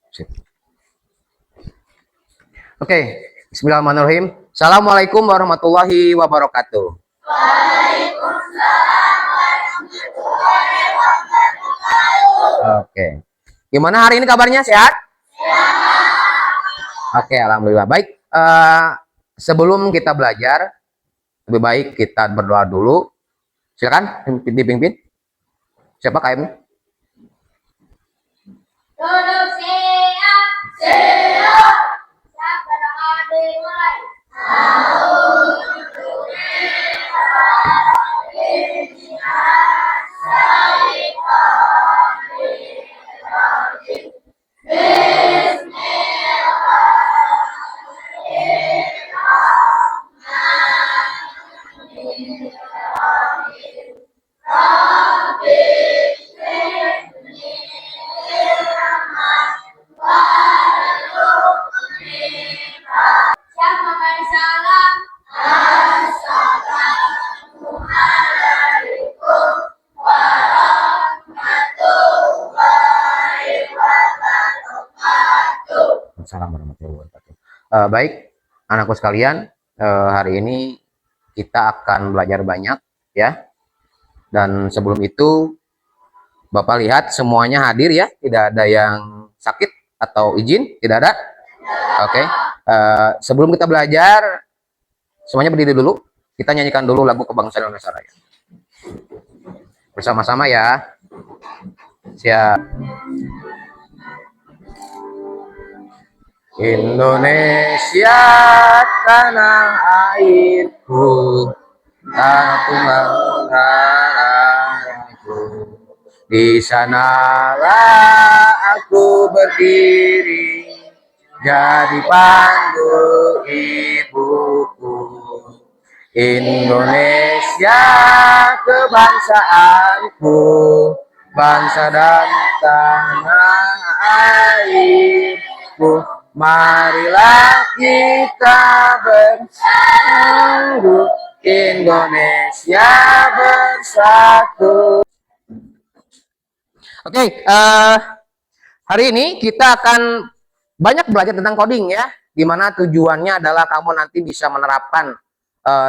Sip. Oke, bismillahirrahmanirrahim. Assalamualaikum warahmatullahi wabarakatuh. Oke. Gimana hari ini kabarnya? Sehat? Oke, alhamdulillah. Baik, sebelum kita belajar, lebih baik kita berdoa dulu. Silakan dipimpin. Siapa KM? Duduk siap. Siap. Siapa yang dimulai? Siapa yang salam? Assalamualaikum warahmatullahi wabarakatuh. Baik, anakku sekalian, hari ini kita akan belajar banyak ya. Dan sebelum itu, Bapak lihat semuanya hadir ya, tidak ada yang sakit atau izin, tidak ada. Oke, sebelum kita belajar, semuanya berdiri dulu. Kita nyanyikan dulu lagu kebangsaan Indonesia Raya. Bersama-sama ya. Siap. Indonesia tanah airku, tanah tunggal darahku. Di sanalah aku berdiri, jadi pandu ibuku. Indonesia kebangsaanku, bangsa dan tanah airku. Marilah kita bersatu, Indonesia bersatu. Oke, hari ini kita akan banyak belajar tentang coding ya, dimana tujuannya adalah kamu nanti bisa menerapkan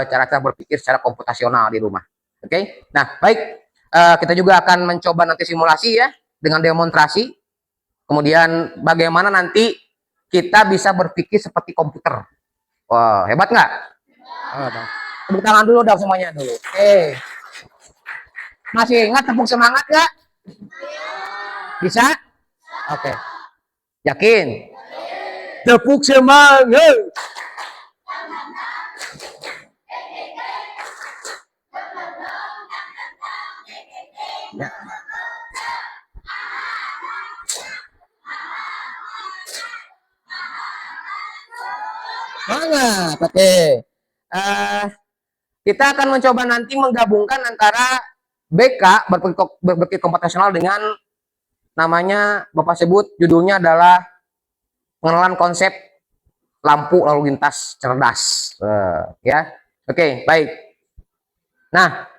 cara-cara berpikir secara komputasional di rumah. Oke, nah baik, kita juga akan mencoba nanti simulasi ya, dengan demonstrasi. Kemudian bagaimana nanti kita bisa berpikir seperti komputer. Wah, hebat nggak? Tepuk tangan dulu dong semuanya dulu. Oke. Masih ingat tepuk semangat nggak? Bisa? Oke. Yakin? Tepuk semangat. Ya. Semangat. Oke. Kita akan mencoba nanti menggabungkan antara BK berpikir komputasional dengan namanya Bapak sebut judulnya adalah pengenalan konsep lampu lalu lintas cerdas. Ya. Oke, baik. Nah,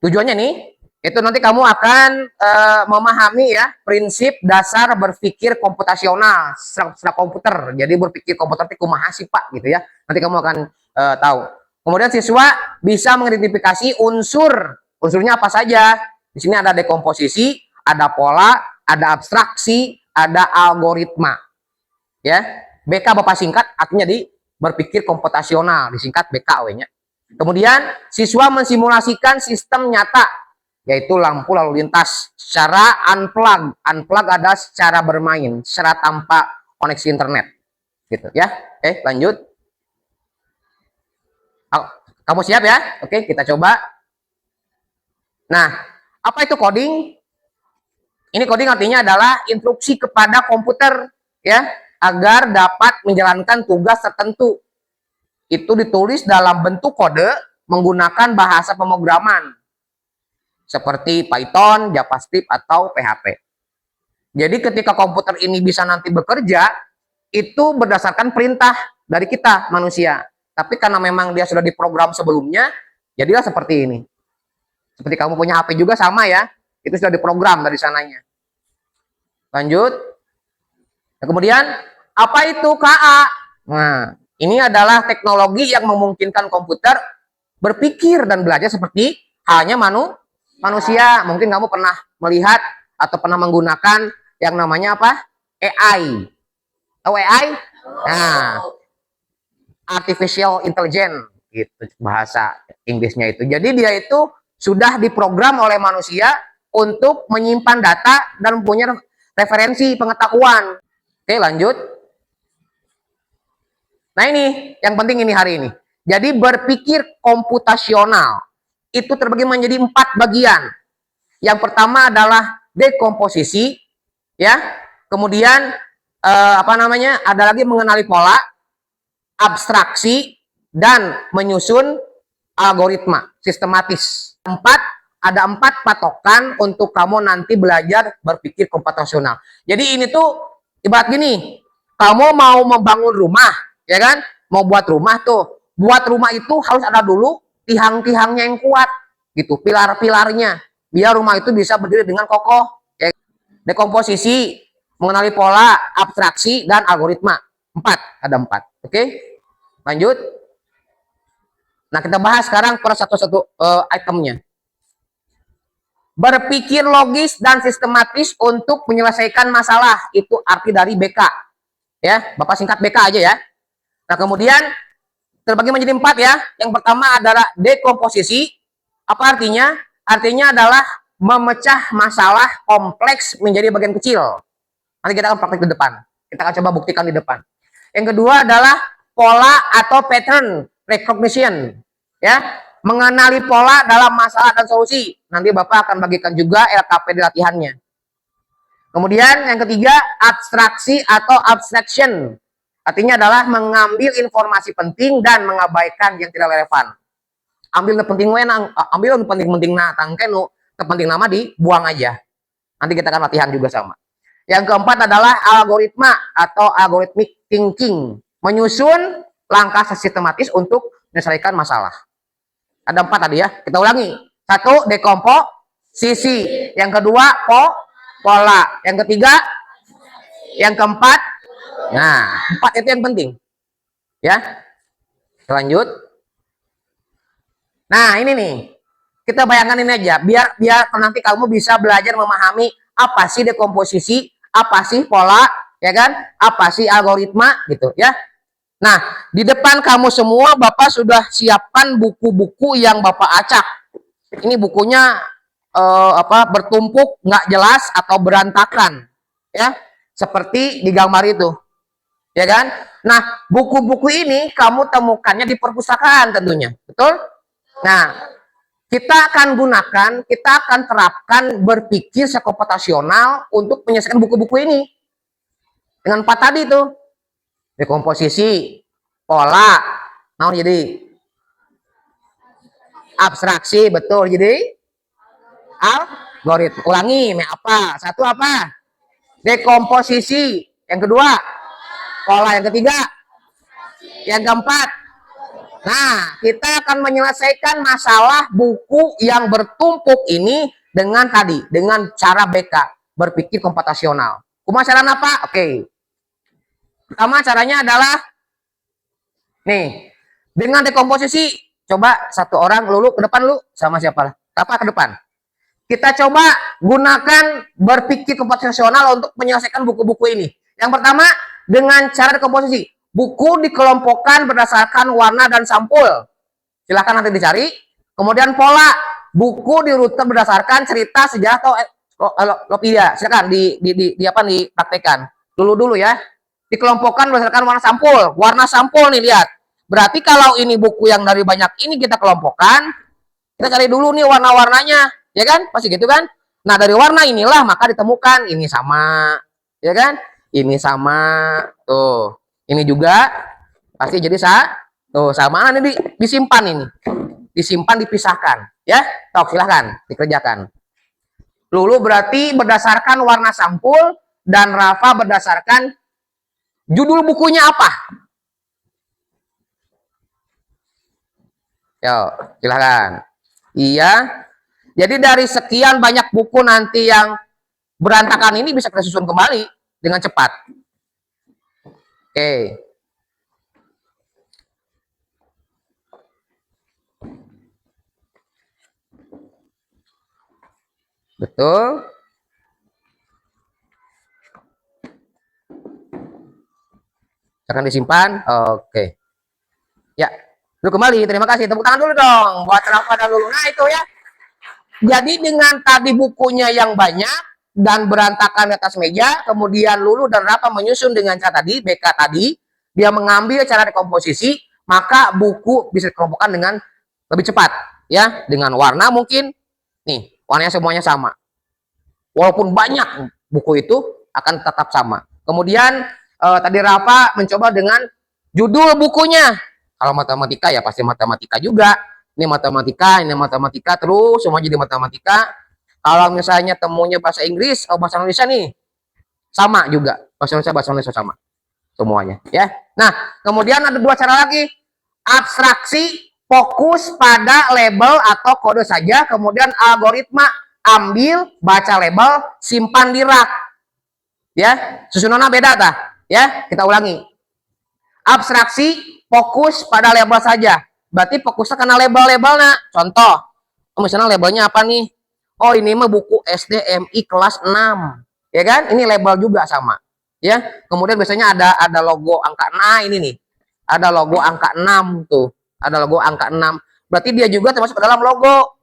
tujuannya nih itu nanti kamu akan memahami ya prinsip dasar berpikir komputasional secara komputer. Jadi berpikir komputer itu kumaha sih Pak gitu ya. Nanti kamu akan tahu. Kemudian siswa bisa mengidentifikasi unsurnya apa saja. Di sini ada dekomposisi, ada pola, ada abstraksi, ada algoritma. Ya, BK Bapak singkat artinya di berpikir komputasional, disingkat BKW-nya. Kemudian siswa mensimulasikan sistem nyata, yaitu lampu lalu lintas secara unplug. Unplug adalah secara bermain, secara tanpa koneksi internet. Gitu ya. Oke, lanjut. Kamu siap ya? Oke, kita coba. Nah, apa itu coding? Ini coding artinya adalah instruksi kepada komputer ya, agar dapat menjalankan tugas tertentu. Itu ditulis dalam bentuk kode menggunakan bahasa pemrograman seperti Python, JavaScript, atau PHP. Jadi ketika komputer ini bisa nanti bekerja, itu berdasarkan perintah dari kita manusia. Tapi karena memang dia sudah diprogram sebelumnya, jadilah seperti ini. Seperti kamu punya HP juga sama ya, itu sudah diprogram dari sananya. Lanjut. Nah, kemudian apa itu KA? Nah, ini adalah teknologi yang memungkinkan komputer berpikir dan belajar seperti halnya manusia. Mungkin kamu pernah melihat atau pernah menggunakan yang namanya apa? AI. Tahu AI? Nah, artificial intelligence gitu bahasa Inggrisnya itu. Jadi dia itu sudah diprogram oleh manusia untuk menyimpan data dan punya referensi pengetahuan. Oke, lanjut. Nah, ini yang penting ini hari ini. Jadi berpikir komputasional itu terbagi menjadi 4 bagian. Yang pertama adalah dekomposisi, ya. Kemudian apa namanya? Ada lagi mengenali pola, abstraksi, dan menyusun algoritma sistematis. Ada 4 patokan untuk kamu nanti belajar berpikir komputasional. Jadi ini tuh ibarat gini, kamu mau membangun rumah, ya kan? Mau buat rumah tuh, buat rumah itu harus ada dulu tiang-tiangnya yang kuat, gitu, pilar-pilarnya, biar rumah itu bisa berdiri dengan kokoh. Ya. Dekomposisi, mengenali pola, abstraksi, dan algoritma. 4, ada 4. Oke, lanjut. Nah, kita bahas sekarang per satu-satu itemnya. Berpikir logis dan sistematis untuk menyelesaikan masalah, itu arti dari BK. Ya, Bapak singkat BK aja ya. Nah, kemudian terbagi menjadi 4 ya. Yang pertama adalah dekomposisi. Apa artinya? Artinya adalah memecah masalah kompleks menjadi bagian kecil. Nanti kita akan praktik di depan. Kita akan coba buktikan di depan. Yang kedua adalah pola atau pattern recognition. Ya, mengenali pola dalam masalah dan solusi. Nanti Bapak akan bagikan juga LKP di latihannya. Kemudian yang ketiga, abstraksi atau abstraction. Artinya adalah mengambil informasi penting dan mengabaikan yang tidak relevan. Ambil yang penting ambil yang penting nah tangke nu penting nama dibuang aja. Nanti kita akan latihan juga sama. Yang keempat adalah algoritma atau algorithmic thinking, menyusun langkah sistematis untuk menyelesaikan masalah. Ada 4 tadi ya, kita ulangi. 1, dekomposisi. Yang kedua, pola. Yang ketiga, yang keempat, nah, 4 itu yang penting. Ya. Lanjut. Nah, ini nih. Kita bayangkan ini aja, biar nanti kamu bisa belajar memahami apa sih dekomposisi, apa sih pola, ya kan? Apa sih algoritma gitu, ya. Nah, di depan kamu semua Bapak sudah siapkan buku-buku yang Bapak acak. Ini bukunya bertumpuk, nggak jelas atau berantakan, ya. Seperti digambar itu. Ya kan? Nah, buku-buku ini kamu temukannya di perpustakaan tentunya. Betul? Nah, kita akan terapkan berpikir komputasional untuk menyelesaikan buku-buku ini. Dengan 4 tadi itu. Dekomposisi, pola, mau jadi abstraksi, betul. Jadi algoritma. Ulangi, apa? 1 apa? Dekomposisi. Yang kedua, pola. Yang ketiga, yang keempat. Nah, kita akan menyelesaikan masalah buku yang bertumpuk ini dengan cara BK, berpikir komputasional. Kumaha caranya apa? Oke. Pertama caranya adalah nih, dengan dekomposisi, coba 1 orang Lulu ke depan lu sama siapa? Apa ke depan? Kita coba gunakan berpikir komputasional untuk menyelesaikan buku-buku ini. Yang pertama, dengan cara dekomposisi. Buku dikelompokkan berdasarkan warna dan sampul. Silahkan nanti dicari. Kemudian pola. Buku diurutkan berdasarkan cerita, sejarah, atau lopedia. Silakan dipraktekkan. Dulu ya. Dikelompokkan berdasarkan warna sampul. Warna sampul nih, lihat. Berarti kalau ini buku yang dari banyak ini kita kelompokkan, kita cari dulu nih warna-warnanya. Ya kan? Pasti gitu kan? Nah, dari warna inilah maka ditemukan ini sama. Ya kan? Ini sama. Tuh. Ini juga pasti jadi tuh sama. Nah, ini disimpan ini. Disimpan, dipisahkan. Ya? Tok, silahkan dikerjakan. Lulu berarti berdasarkan warna sampul dan Rafa berdasarkan judul bukunya apa? Yo, silahkan. Iya. Jadi dari sekian banyak buku nanti yang berantakan ini bisa kita susun kembali dengan cepat. Oke. Betul. Akan disimpan. Oke. Ya. Dulu kembali. Terima kasih. Tepuk tangan dulu dong buat Rafa dan Lulu. Nah, itu ya. Jadi dengan tadi bukunya yang banyak dan berantakan di atas meja, kemudian Lulu dan Rafa menyusun dengan cara tadi, BK tadi, dia mengambil cara dekomposisi, maka buku bisa dikelompokkan dengan lebih cepat, ya, dengan warna mungkin, nih, warnanya semuanya sama. Walaupun banyak buku itu akan tetap sama. Kemudian tadi Rafa mencoba dengan judul bukunya. Kalau matematika ya pasti matematika juga. Ini matematika, terus semua jadi matematika. Kalau misalnya temunya bahasa Inggris, bahasa Indonesia nih, sama juga. Bahasa Indonesia sama. Semuanya, ya. Nah, kemudian ada dua cara lagi. Abstraksi, fokus pada label atau kode saja. Kemudian algoritma, ambil, baca label, simpan di rak. Ya, susunannya beda tah? Ya, kita ulangi. Abstraksi, fokus pada label saja. Berarti fokusnya karena label-labelnya. Contoh, misalnya labelnya apa nih? Oh, ini mah buku SDMI kelas 6. Ya kan? Ini label juga sama. Ya. Kemudian biasanya ada logo angka. Nah, ini nih. Ada logo angka 6 tuh. Ada logo angka 6. Berarti dia juga termasuk ke dalam logo.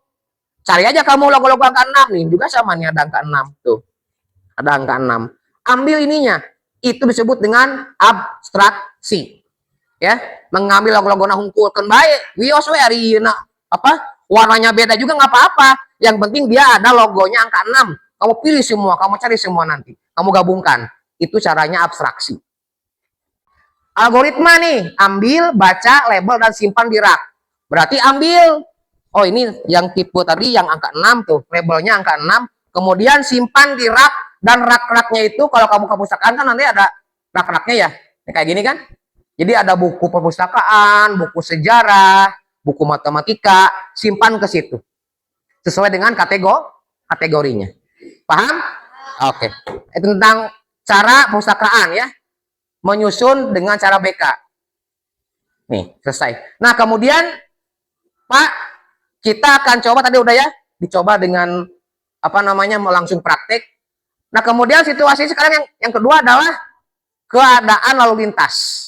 Cari aja kamu logo-logo angka 6 nih. Juga sama nih ada angka 6 tuh. Ada angka 6. Ambil ininya. Itu disebut dengan abstraksi. Ya, mengambil logo-logo nah hungkulkeun bae wios we ari apa warnanya beda juga nggak apa-apa, yang penting dia ada logonya angka 6. Kamu pilih semua, kamu cari semua, nanti kamu gabungkan. Itu caranya abstraksi. Algoritma nih, ambil, baca, label, dan simpan di rak. Berarti ambil, oh ini yang tipe tadi yang angka 6 tuh, labelnya angka 6, kemudian simpan di rak, dan rak-raknya itu kalau kamu kepustakaan kan nanti ada rak-raknya ya, kayak gini kan. Jadi ada buku perpustakaan, buku sejarah, buku matematika, simpan ke situ. Sesuai dengan kategorinya. Paham? Oke. Itu tentang cara perpustakaan ya. Menyusun dengan cara BK. Nih, selesai. Nah, kemudian Pak, kita akan coba tadi udah ya, dicoba dengan apa namanya langsung praktek. Nah, kemudian situasi sekarang yang kedua adalah keadaan lalu lintas.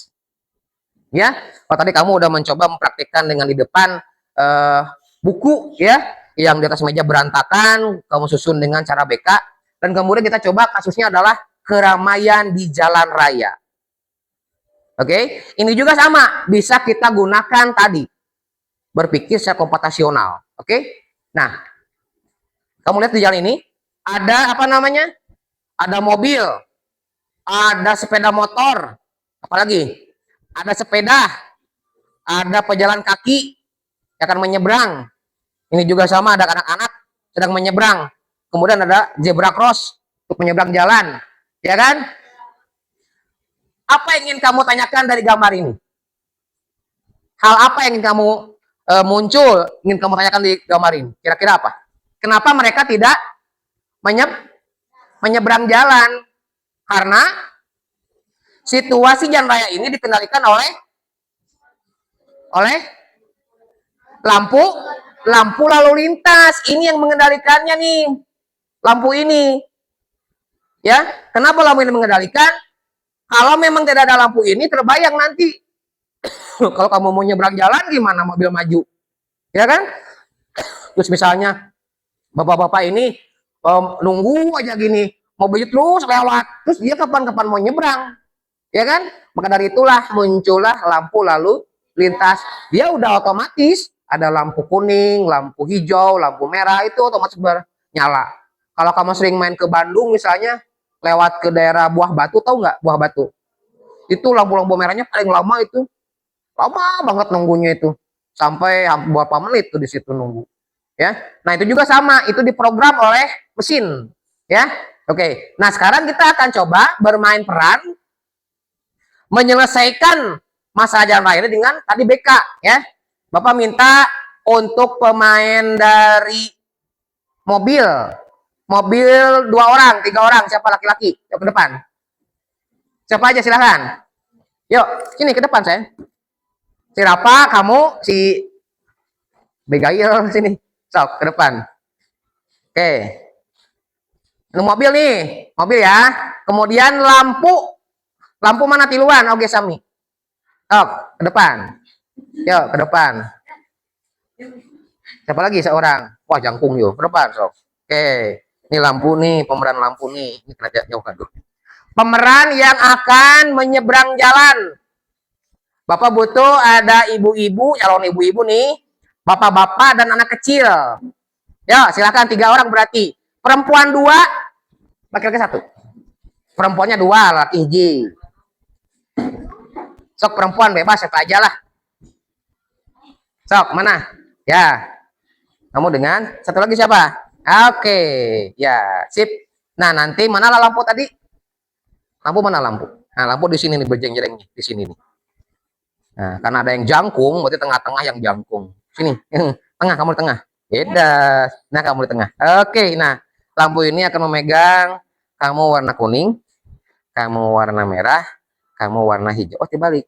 Ya, kalau tadi kamu udah mencoba mempraktikkan dengan di depan buku ya, yang di atas meja berantakan, kamu susun dengan cara BK, dan kemudian kita coba kasusnya adalah keramaian di jalan raya. Oke, ini juga sama, bisa kita gunakan tadi, berpikir secara komputasional. Oke, nah, kamu lihat di jalan ini, ada apa namanya? Ada mobil, ada sepeda motor, apalagi? Ada sepeda, ada pejalan kaki yang akan menyeberang. Ini juga sama, ada anak-anak sedang menyeberang. Kemudian ada zebra cross untuk menyeberang jalan, ya kan? Apa yang ingin kamu tanyakan dari gambar ini? Hal apa yang ingin kamu muncul, ingin kamu tanyakan di gambar ini? Kira-kira apa? Kenapa mereka tidak menyeberang jalan? Karena situasi jalan raya ini dikendalikan oleh lampu lalu lintas. Ini yang mengendalikannya nih, lampu ini. Ya, kenapa lampu ini mengendalikan? Kalau memang tidak ada lampu ini, terbayang nanti kalau kamu mau nyebrang jalan gimana, mobil maju, ya kan? Terus misalnya bapak-bapak ini nunggu aja gini, mobil terus lewat, terus dia kapan-kapan mau nyebrang, ya kan? Maka dari itulah muncullah lampu lalu lintas. Dia udah otomatis ada lampu kuning, lampu hijau, lampu merah, itu otomatis bernyala. Kalau kamu sering main ke Bandung misalnya, lewat ke daerah Buah Batu, tahu nggak Buah Batu? Itu lampu-lampu merahnya paling lama itu, lama banget nunggunya itu, sampai beberapa menit tuh di situ nunggu. Ya, nah itu juga sama, itu diprogram oleh mesin. Ya, oke. Nah sekarang kita akan coba bermain peran menyelesaikan masalah jalan raya dengan tadi BK ya. Bapak minta untuk pemain dari mobil 2 orang, 3 orang, siapa laki-laki? Yuk ke depan. Siapa aja silahkan. Yuk, sini ke depan saya. Si Rafa, kamu, si Begail sini. Sok, ke depan. Oke. Ini mobil nih, mobil ya. Kemudian lampu. Lampu mana tiluan? Oke, Sami. Sok, ke depan. Yuk, ke depan. Siapa lagi seorang? Wah, jangkung yuk. Ke depan, sok. Oke. Ini lampu nih, pemeran lampu nih. Ini kena jauh kan dulu. Pemeran yang akan menyeberang jalan. Bapak butuh ada ibu-ibu, calon ibu-ibu nih, bapak-bapak dan anak kecil. Ya, silakan 3 orang berarti. Perempuan 2, laki-laki 1. Perempuannya 2, laki hiji. Sok perempuan bebas siapa aja lah. Sok mana? Ya. Kamu dengan satu lagi siapa? Oke, ya, sip. Nah, nanti mana lah lampu tadi? Lampu mana lampu? Nah, lampu di sini nih berjeng-jeng nih, di sini nih. Nah, karena ada yang jangkung, berarti tengah-tengah yang jangkung. Sini, tengah, kamu di tengah. Beda. Nah, kamu di tengah. Oke, nah, lampu ini akan memegang kamu warna kuning, kamu warna merah, kamu warna hijau. Oh, dibalik.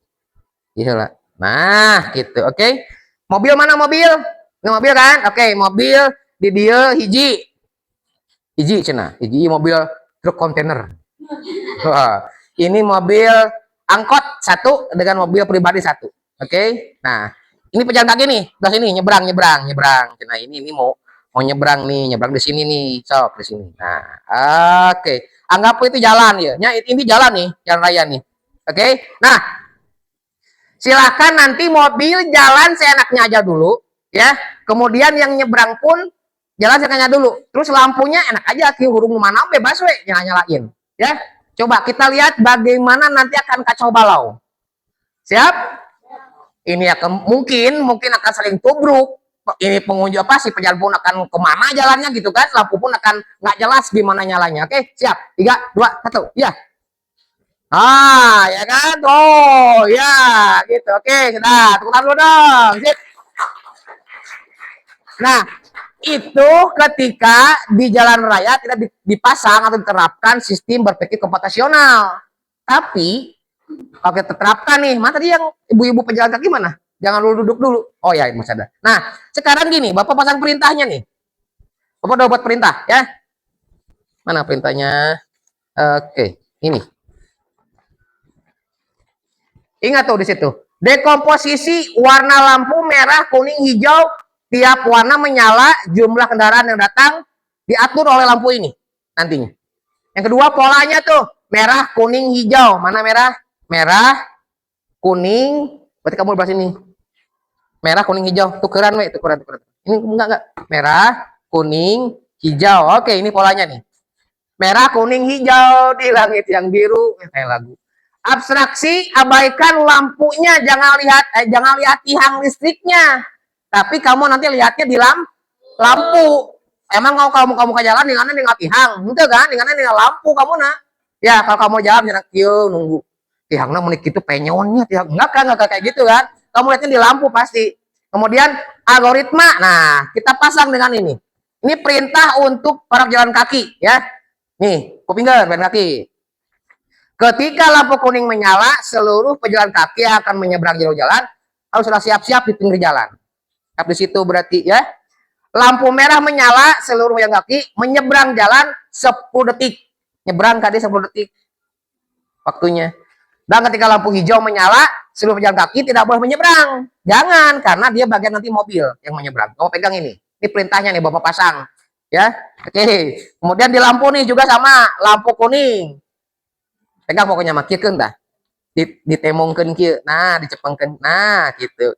Iya lah. Nah, gitu. Oke. Mobil mana mobil? Ini mobil kan? Oke, mobil di dia hiji. Hiji cenah. Hiji mobil truk kontainer. Wah, ini mobil angkot 1 dengan mobil pribadi 1. Oke. Nah, ini pejalan kaki nih, dari sini nyebrang. Nah, ini mau nyebrang nih, nyebrang di sini nih, sok di sini. Nah, oke. Anggap itu jalan ya. Ini jalan nih, jalan raya nih. Oke. Nah, silakan nanti mobil jalan seenaknya aja dulu, ya. Kemudian yang nyebrang pun jalan seenaknya dulu. Terus lampunya enak aja, hurung mana bebas we, nyala-nyalain, ya. Coba kita lihat bagaimana nanti akan kacau balau. Siap? Ini akan mungkin akan saling tubruk. Ini pengunjung apa si pejalan pun akan kemana jalannya gitu kan? Lampu pun akan nggak jelas gimana nyalanya. Oke, siap? 3, 2, 1, ya. Ya kan? Oh, ya, gitu. Oke, sudah. Tepuk tangan dulu dong. Sip. Nah, itu ketika di jalan raya tidak dipasang atau diterapkan sistem berpikir komputasional. Tapi kalau kita terapkan nih, mana tadi yang ibu-ibu pejalan kaki mana? Jangan dulu duduk dulu. Oh ya, masih ada. Nah, sekarang gini, Bapak pasang perintahnya nih. Bapak udah buat perintah, ya. Mana perintahnya? Oke, ini. Ingat tuh di situ. Dekomposisi warna lampu merah, kuning, hijau, tiap warna menyala, jumlah kendaraan yang datang diatur oleh lampu ini nantinya. Yang kedua polanya tuh merah, kuning, hijau. Mana merah? Merah, kuning. Berarti kamu belah sini. Merah, kuning, hijau. Tukeran we, tukeran. Ini enggak. Merah, kuning, hijau. Oke, ini polanya nih. Merah, kuning, hijau di langit yang biru. Kayak lagu. Abstraksi, abaikan lampunya, jangan lihat tiang listriknya. Tapi kamu nanti lihatnya di lampu. Emang kamu ke jalan dengan tiang, gitu kan? Dengan lampu kamu nak. Ya, kalau kamu jalan jangan nunggu. Tiangnya menik itu penyonnya tiang. Enggak kayak gitu kan? Kamu lihatnya di lampu pasti. Kemudian algoritma. Nah, kita pasang dengan ini. Ini perintah untuk para jalan kaki, ya. Nih, kupingger jalan kaki. Ketika lampu kuning menyala, seluruh pejalan kaki yang akan menyeberang jalur jalan harus sudah siap-siap di pinggir jalan. Siap di situ berarti ya. Lampu merah menyala, seluruh pejalan kaki menyeberang jalan 10 detik. Nyebrang tadi 10 detik waktunya. Dan ketika lampu hijau menyala, seluruh pejalan kaki tidak boleh menyeberang. Jangan, karena dia bagian nanti mobil yang menyeberang. Kamu pegang ini. Ini perintahnya nih Bapak pasang. Ya. Oke. Kemudian di lampu nih juga sama, lampu kuning. Pegang pokoknya makirkeun tah. Ditemongkeun kieu. Nah, dicepengkeun. Nah, gitu.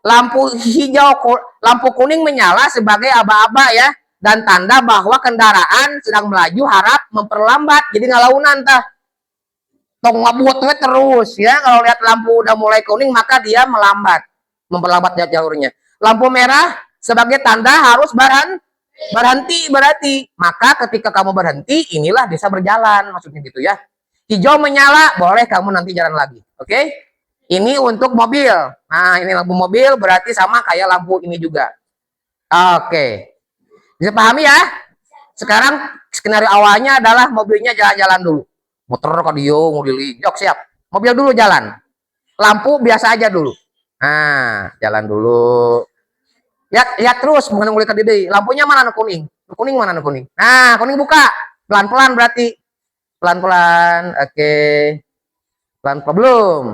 Lampu hijau, lampu kuning menyala sebagai aba-aba ya, dan tanda bahwa kendaraan sedang melaju harap memperlambat. Jadi ngalaunan tah. Tong ngabut we terus ya. Kalau lihat lampu udah mulai kuning maka dia melambat. Memperlambat jalurnya. Lampu merah sebagai tanda harus berhenti berarti. Maka ketika kamu berhenti, inilah bisa berjalan maksudnya gitu ya. Hijau menyala, boleh kamu nanti jalan lagi. Oke? Ini untuk mobil. Nah, ini lampu mobil berarti sama kayak lampu ini juga. Oke. Bisa pahami ya? Sekarang skenario awalnya adalah mobilnya jalan-jalan dulu. Motor ke dia, mobil jok siap. Mobil dulu jalan. lampu biasa aja dulu. Nah, jalan dulu. Lihat terus mengenai ke dede. Lampunya mana nu kuning? Nu kuning mana nu kuning? Nah, kuning buka. Pelan-pelan berarti. Pelan-pelan. Oke. Pelan-pelan belum.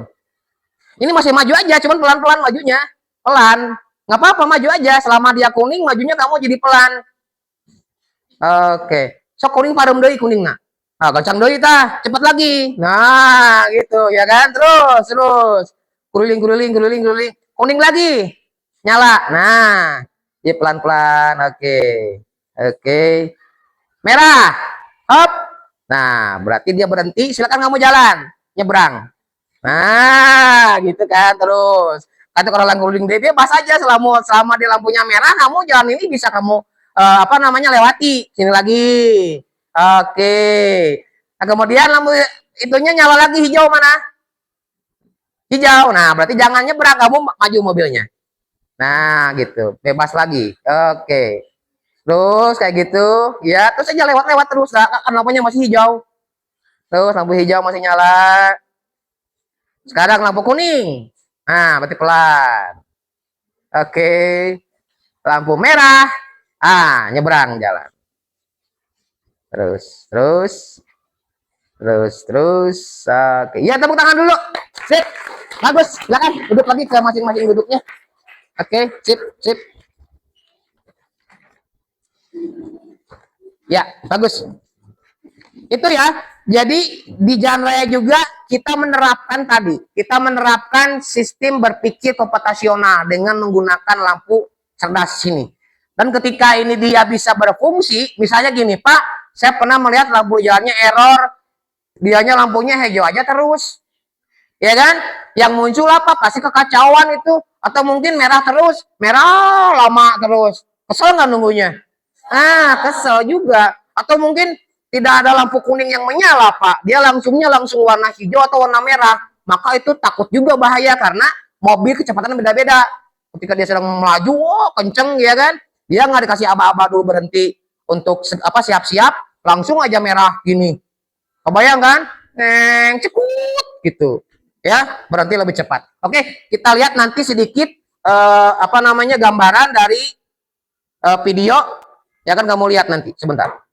Ini masih maju aja, cuman pelan-pelan majunya. Pelan. Nggak apa-apa, maju aja. Selama dia kuning, majunya kamu jadi pelan. Oke. Sok kuning padam deui kuningna. Nah, kencang deui tah, cepat lagi. Nah, gitu ya kan? Terus, terus. Kuruling, kuruling, kuruling, kuruling. Kuning lagi. Nyala. Nah, ya pelan-pelan. Oke. Oke. Merah. Hop. Nah, berarti dia berhenti. Silakan kamu jalan. Nyebrang. Nah, gitu kan terus. Kata orang guling dia bebas aja selama di lampunya merah, kamu jalan ini bisa kamu apa namanya lewati. Sini lagi. Oke. Nah, kemudian lampu itunya nyala lagi hijau mana? Hijau. Nah, berarti jangan nyebrang, kamu maju mobilnya. Nah, gitu. Bebas lagi. Oke. Terus kayak gitu, ya terus aja lewat-lewat terus. Nah, kan lampunya masih hijau. Terus lampu hijau masih nyala. Sekarang lampu kuning. Nah, berarti pelan. Oke. Lampu merah. Ah, nyebrang jalan. Terus, terus, terus. Oke. Ya, tepuk tangan dulu. Sip. Bagus. Silakan duduk lagi ke masing-masing duduknya. Oke, sip, sip. Ya, bagus. Itu ya. Jadi di jalan raya juga kita menerapkan tadi, kita menerapkan sistem berpikir komputasional dengan menggunakan lampu cerdas sini. Dan ketika ini dia bisa berfungsi, misalnya gini, Pak, saya pernah melihat lampu jalannya error, dianya lampunya hijau aja terus. Ya kan? Yang muncul apa? Pasti kekacauan itu. Atau mungkin merah terus, merah lama terus. Kesel nggak nunggunya? Ah, kesel juga. Atau mungkin tidak ada lampu kuning yang menyala, Pak. Dia langsung warna hijau atau warna merah. Maka itu takut juga bahaya karena mobil kecepatannya beda-beda. Ketika dia sedang melaju, oh, kenceng ya kan? Dia nggak dikasih aba-aba dulu berhenti untuk apa siap-siap, langsung aja merah gini. Kebayang kan? Neng, cekut gitu. Ya, berhenti lebih cepat. Oke, kita lihat nanti sedikit apa namanya gambaran dari video. Ya kan kamu lihat nanti sebentar.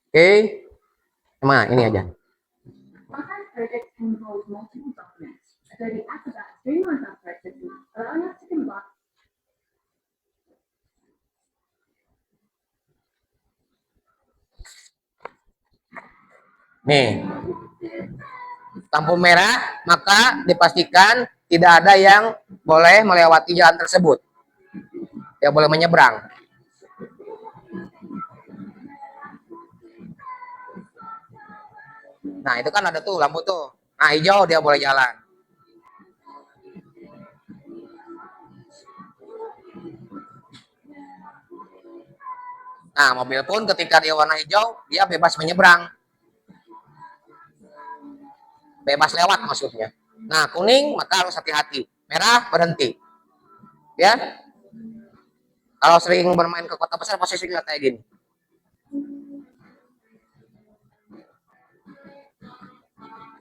Oke, nah ini aja. Nih, lampu merah, maka dipastikan tidak ada yang boleh melewati jalan tersebut. Yang boleh menyeberang. Nah, itu kan ada tuh lampu tuh. Nah, hijau dia boleh jalan. Nah, mobil pun ketika dia warna hijau, dia bebas menyeberang. Bebas lewat maksudnya. Nah, kuning maka harus hati-hati. Merah berhenti. Ya. Kalau sering bermain ke kota besar pasti sering kayak gini.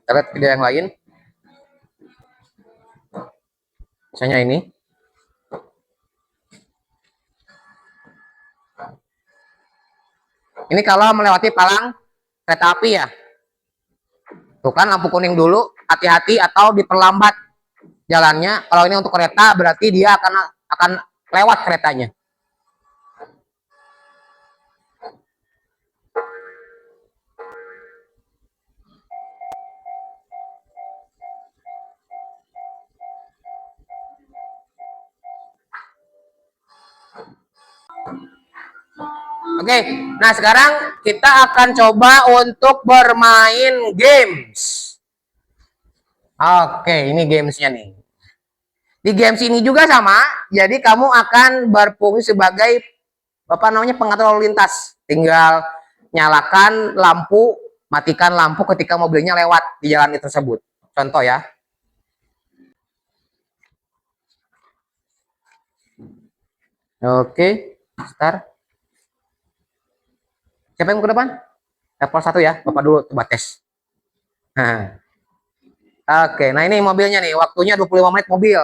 Kita lihat video yang lain. Misalnya ini. Ini kalau melewati palang kereta api ya. Tuh kan lampu kuning dulu, hati-hati atau diperlambat jalannya. Kalau ini untuk kereta berarti dia akan lewat keretanya. Oke, nah sekarang kita akan coba untuk bermain games. Oke, ini gamesnya nih. Di games ini juga sama, jadi kamu akan berfungsi sebagai apa namanya pengatur lalu lintas. Tinggal nyalakan lampu, matikan lampu ketika mobilnya lewat di jalan tersebut. Contoh ya. Oke, start. Siapa yang ke depan? Level 1 ya, Bapak dulu coba tes. Nah, oke, nah ini mobilnya nih, waktunya 25 menit mobil.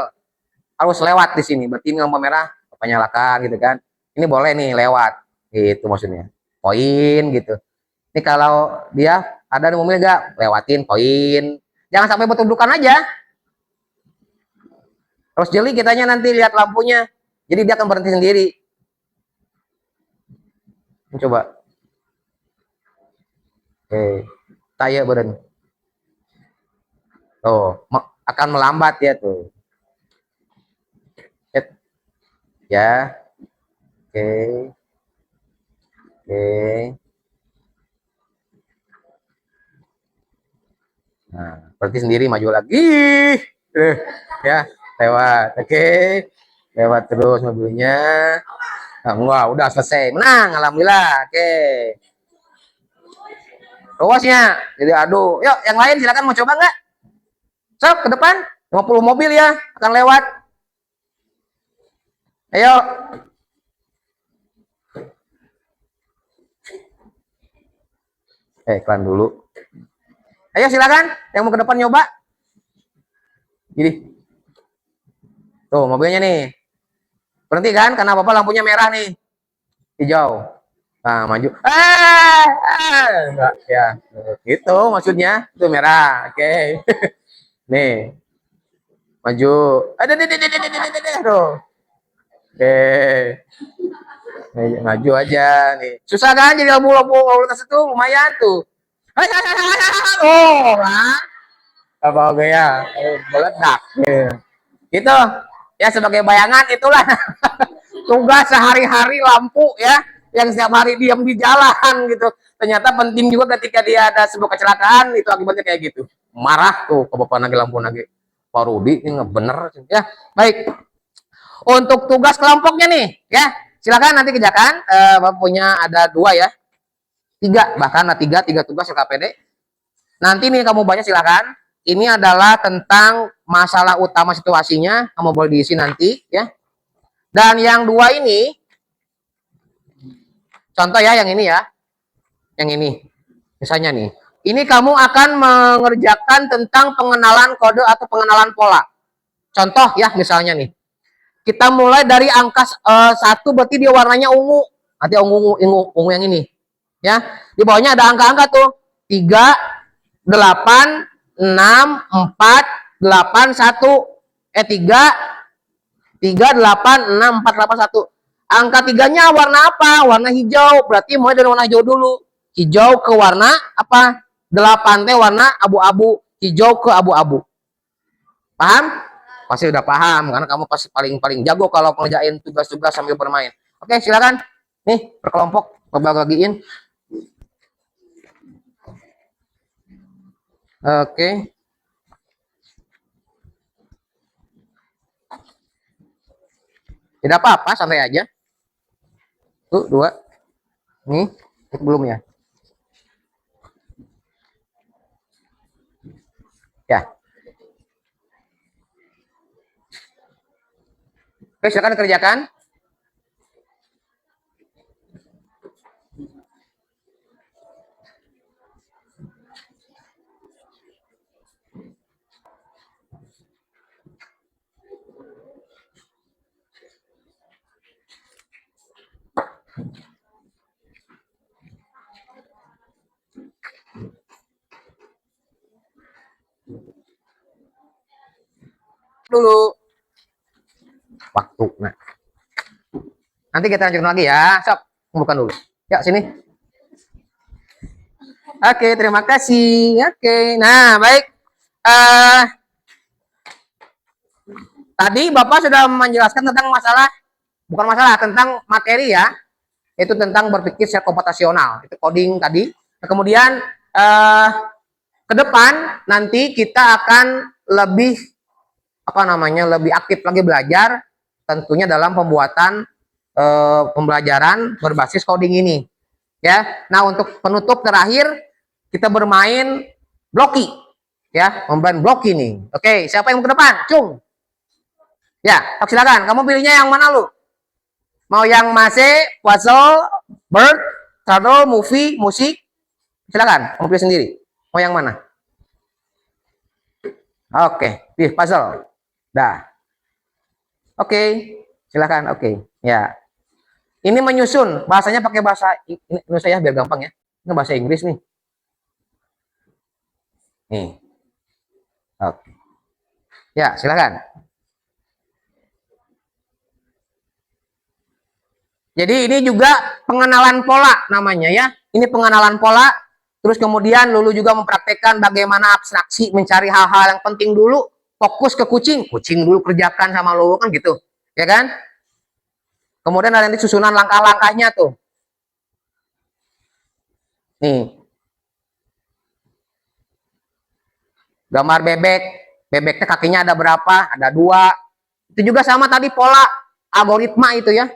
Harus lewat di sini. Berarti ini lampu merah, Bapak nyalakan gitu kan. Ini boleh nih lewat. Gitu maksudnya. Poin gitu. Ini kalau dia ada di mobil enggak, lewatin poin. Jangan sampai betul-betul aja. Terus jeli kitanya nanti lihat lampunya. Jadi dia akan berhenti sendiri. Coba. Oke. Saya berhenti. Tuh, akan melambat ya tuh. Ya. Oke. Oke. Nah, berarti sendiri maju lagi. Ya, lewat. Oke. Lewat terus mobilnya. Nah, wah, udah selesai. Menang, alhamdulillah. Oke. Ruasnya. Jadi aduh. Yuk, yang lain silakan mau coba nggak? Sok ke depan. 50 mobil ya akan lewat. Ayo. Iklan dulu. Ayo silakan yang mau ke depan nyoba. Jadi. Tuh, mobilnya nih. Berhenti kan? Karena Bapak lampunya merah nih. Hijau. Nah, maju. Enggak, ya. Gitu maksudnya. Itu merah. Oke. Nih. Maju. Aduh. Oke. Nih, maju aja nih. Susah kan jadi lampu-lampu lalu lintas itu lumayan tuh. Oh, kan? Apa ya? Meledak. Gitu. Ya sebagai bayangan itulah tugas sehari-hari lampu ya yang setiap hari diam di jalan gitu. Ternyata penting juga ketika dia ada sebuah kecelakaan itu akibatnya kayak gitu. Marah tuh ke bapak nagi lampu nagi. Pak Rudi ini bener ya. Baik. Untuk tugas kelompoknya nih ya. Silakan nanti kerjakan. Bapak punya ada 2 ya. 3 bahkan ada 3 tugas LKPD. Nanti nih kamu baca silakan. Ini adalah tentang masalah utama situasinya. Kamu boleh diisi nanti ya. Dan yang 2 ini contoh ya yang ini ya. Yang ini. Misalnya nih. Ini kamu akan mengerjakan tentang pengenalan kode atau pengenalan pola. Contoh ya misalnya nih. Kita mulai dari angka 1 berarti dia warnanya ungu. Nanti ungu yang ini. Ya. Di bawahnya ada angka-angka tuh. 3, 8, 6, 4, 8, 1. 3, 8, 6, 4, 8, 1. Angka 3-nya warna apa? Warna hijau. Berarti mulai dari warna hijau dulu. Hijau ke warna apa? 8 teh warna abu-abu. Hijau ke abu-abu. Paham? Pasti udah paham. Karena kamu pasti paling jago kalau ngerjain tugas-tugas sambil bermain. Oke, silakan. Nih, berkelompok. Bagiin. Oke. Tidak apa-apa, santai aja. Tuh, 2. Nih, belum ya? Ya. Oke, silakan kerjakan. Dulu waktu. Nah, nanti kita lanjutkan lagi ya. Sok, bukan dulu. Ya, sini. Oke, terima kasih. Oke, nah baik. Tadi Bapak sudah menjelaskan tentang masalah, bukan masalah, tentang materi ya. Itu tentang berpikir secara komputasional. Itu coding tadi. Nah, kemudian ke depan nanti kita akan lebih lebih aktif lagi belajar tentunya dalam pembuatan pembelajaran berbasis coding ini ya. Nah, untuk penutup terakhir kita bermain bloki ya, membermain bloki nih. Oke, siapa yang mau ke depan? Cung ya, silakan. Kamu pilihnya yang mana lu? Mau yang Mase, puzzle, bird, turtle, movie, musik? Silakan, kamu pilih sendiri. Mau yang mana? Oke, pilih puzzle. Dah. Oke, silakan. Oke, ya. Ini menyusun, bahasanya pakai bahasa Indonesia ya, biar gampang ya. Ini bahasa Inggris nih. Nih. Oke. Ya, silakan. Jadi ini juga pengenalan pola namanya ya. Ini pengenalan pola. Terus kemudian Lulu juga mempraktekkan bagaimana abstraksi mencari hal-hal yang penting dulu. Fokus ke kucing. Kucing dulu kerjakan sama Lulu kan gitu. Ya kan? Kemudian ada nanti susunan langkah-langkahnya tuh. Nih, gambar bebek. Bebeknya kakinya ada berapa? Ada 2. Itu juga sama tadi pola algoritma itu ya.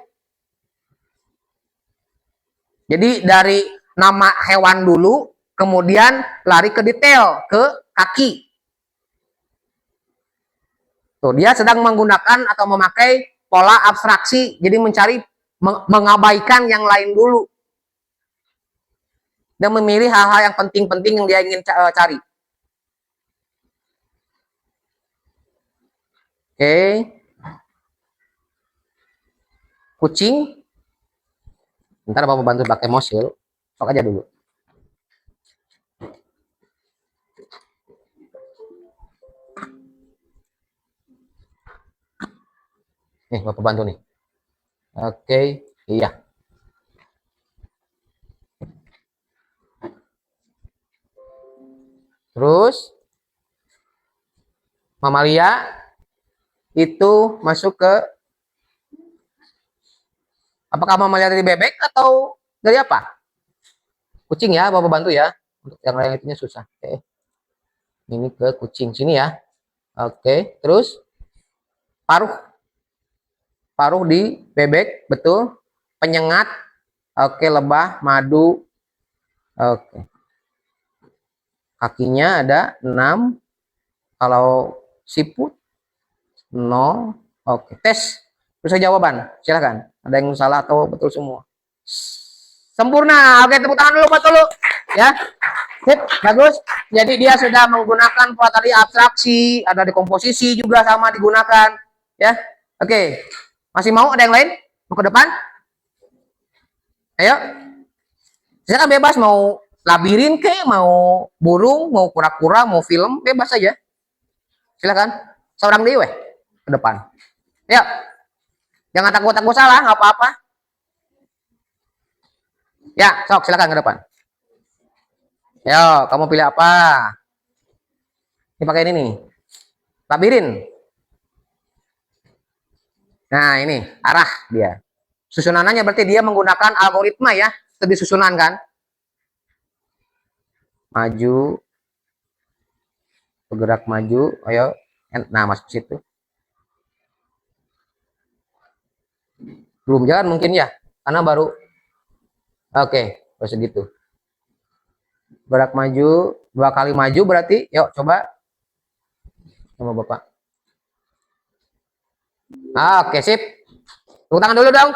Jadi dari nama hewan dulu, kemudian lari ke detail, ke kaki. Tuh, dia sedang menggunakan atau memakai pola abstraksi, jadi mencari mengabaikan yang lain dulu dan memilih hal-hal yang penting-penting yang dia ingin cari. Oke. Kucing. Ntar Bapak bantu pakai mouse. Sok aja dulu. Nih, Bapak bantu nih. Oke, iya. Terus mamalia itu masuk ke, apakah mamalia dari bebek atau dari apa? Kucing ya, Bapak bantu ya. Untuk yang lain itunya susah. Oke. Ini ke kucing sini ya. Oke, terus paruh. Paruh di bebek, betul. Penyengat. Oke, lebah, madu. Oke. Kakinya ada 6. Kalau siput 0. Oke, tes. Terus jawaban. Silahkan. Ada yang salah atau betul semua? Sempurna. Oke, tepuk tangan dulu buat dulu. Ya. Sip, bagus. Jadi dia sudah menggunakan pola tadi abstraksi, ada dekomposisi juga sama digunakan. Ya. Oke. Masih mau ada yang lain? Mau ke depan? Ayo. Silakan bebas mau labirin ke, mau burung, mau kura-kura, mau film, bebas aja. Silakan. Seorang dewe ke depan. Ya. Jangan takut-takut salah, nggak apa-apa. Ya, sok silakan ke depan. Yo, kamu pilih apa? Ini pakai ini nih. Labirin. Nah, ini arah dia. Susunannya berarti dia menggunakan algoritma ya. Tadi susunan kan. Maju, bergerak maju, ayo. Nah, masuk situ. Belum jalan mungkin ya, karena baru. Oke, baru segitu. Bergerak maju, 2 kali maju berarti. Yuk, coba. Sama Bapak. Oke, sip. Tepuk tangan dulu dong.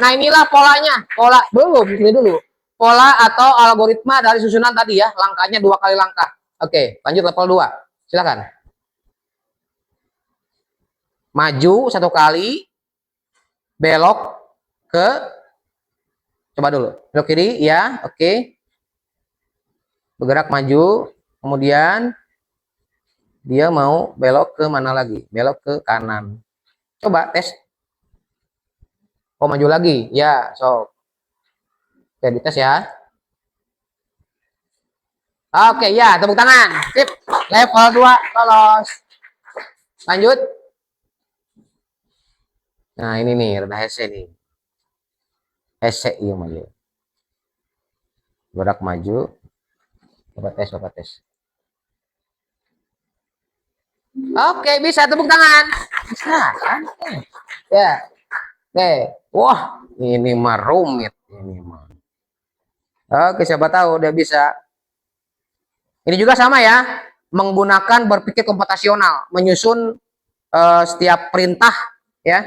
Nah, inilah polanya. Pola belum, ini dulu. Pola atau algoritma dari susunan tadi ya. Langkahnya 2 kali langkah. Oke, lanjut level 2. Silakan. Maju 1 kali, belok ke, coba dulu. Belok kiri, ya, oke. Bergerak maju, kemudian dia mau belok ke mana lagi? Belok ke kanan. Coba tes. Oh, maju lagi. Ya, so. Oke, dites ya. Oke, ya, tepuk tangan. Sip. Level 2 lolos. Lanjut. Nah, ini nih, rada hese nih. Hese iya maju. Gerak maju. Coba tes, coba tes. Oke, bisa tepuk tangan. Bisa kan? Ya. Oke. Wah, ini mah rumit ini mah. Oke, siapa tahu udah bisa. Ini juga sama ya, menggunakan berpikir komputasional, menyusun setiap perintah ya.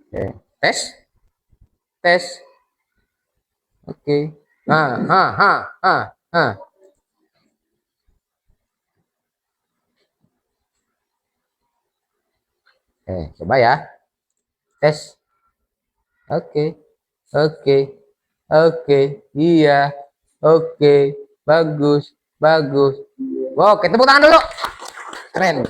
Oke. Tes. Tes. Oke. Ha. Coba ya. Tes. Oke. Oke. Oke. Iya. Oke. Bagus. Bagus. Oke, tepuk tangan dulu. Keren.